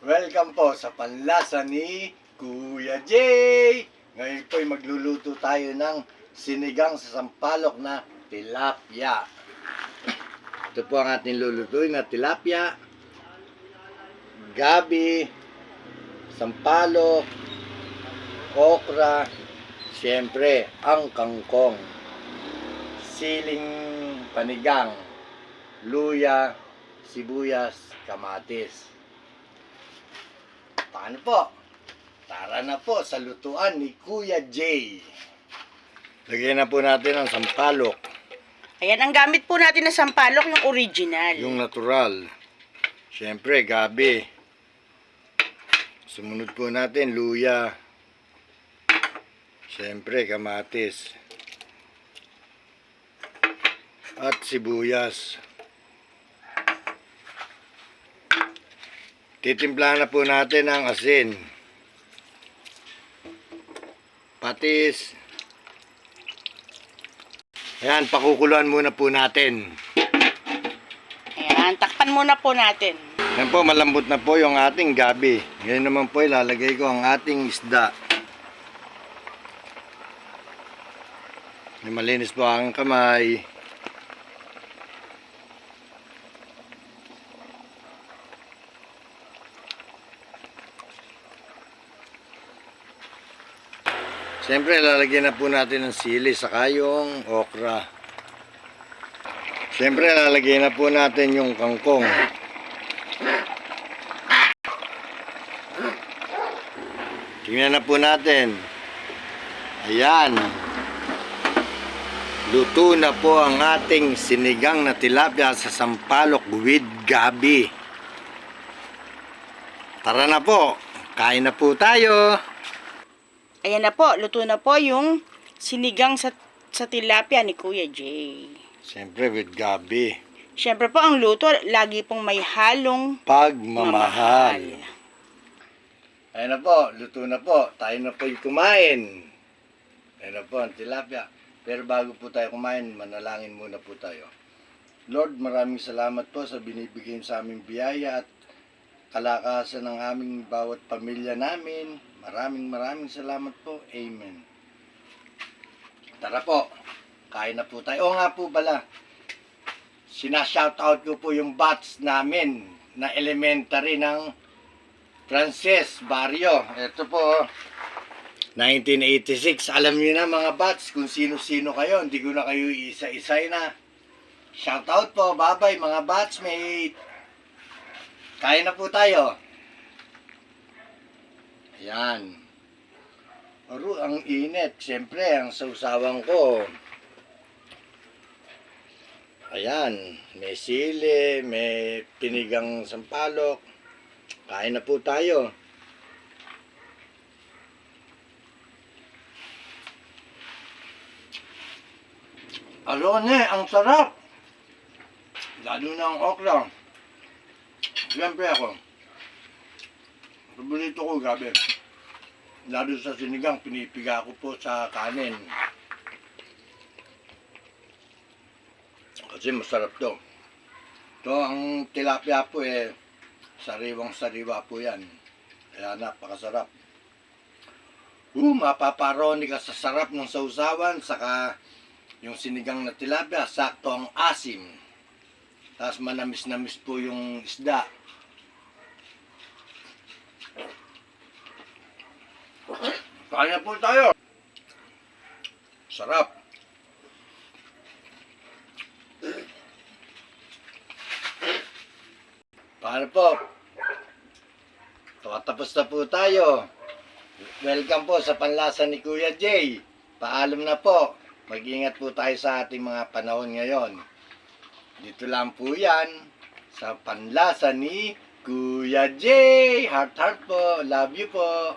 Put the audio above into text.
Welcome po sa panlasa ni Kuya Jay. Ngayon po ay magluluto tayo ng sinigang sa sampalok na tilapia. Ito po ang ating lulutuin na tilapia, gabi, sampalok, okra, siyempre ang kangkong, siling panigang, luya, sibuyas, kamatis. Paano po? Tara na po sa lutuan ni Kuya Jay. Lagyan na po natin ang sampalok. Ayan, ang gamit po natin na sampalok, yung original. Yung natural. Siyempre, gabi. Sumunod po natin, luya. Siyempre, kamatis. At sibuyas. Titimplahan na po natin ang asin. Patis. Ayan, pakukuluan muna po natin. Ayan, takpan muna po natin. Ayan po, malambot na po yung ating gabi. Ngayon naman po, ilalagay ko ang ating isda. Malinis po ang kamay. Siyempre, lalagyan na po natin ng sili saka yung okra. Siyempre, lalagyan na po natin yung kangkong. Tingnan na po natin. Ayan. Luto na po ang ating sinigang na tilapia sa sampalok with gabi. Tara na po. Kain na po tayo. Ayan na po, luto na po yung sinigang sa tilapia ni Kuya Jay. Siyempre with gabi. Siyempre po, ang luto, lagi pong may halong Pagmamahal. Ayan na po, luto na po. Tayo na po yung kumain. Ayan na po ang tilapia. Pero bago po tayo kumain, manalangin muna po tayo. Lord, maraming salamat po sa binibigay sa aming biyaya at kalakasan ng aming bawat pamilya namin. Maraming salamat po. Amen. Tara po, kain na po tayo. O nga po pala, sinashoutout ko po yung batch namin na elementary ng Frances Barrio. Ito po, 1986. Alam niyo na mga batch kung sino-sino kayo. Hindi ko na kayo isa-isay na. Shoutout po, bye-bye mga batchmate. Kain na po tayo. Ayan. Aro, ang init. Siyempre, ang sausawan ko. Ayan. May sili, may pinigang sampalok. Kain na po tayo. Alone, ang sarap. Lalo na ang okra. Siyempre ako. Paborito ko gabi. Lalo sa sinigang, pinipiga ko po sa kanin. Kasi masarap to. Ito ang tilapia po sariwang-sariwa po yan. Kaya napakasarap. Mapaparoni ka sa sarap ng sausawan, saka yung sinigang na tilapia, sakto ang asim. Tapos manamis-namis po yung isda. Kaya po tayo. Sarap. Paano po? Tapos na po tayo. Welcome po sa panlasa ni Kuya Jay. Paalam na po. Mag-ingat po tayo sa ating mga panahon ngayon. Dito lang po yan sa panlasa ni Kuya Jay. Heart po. Love you po.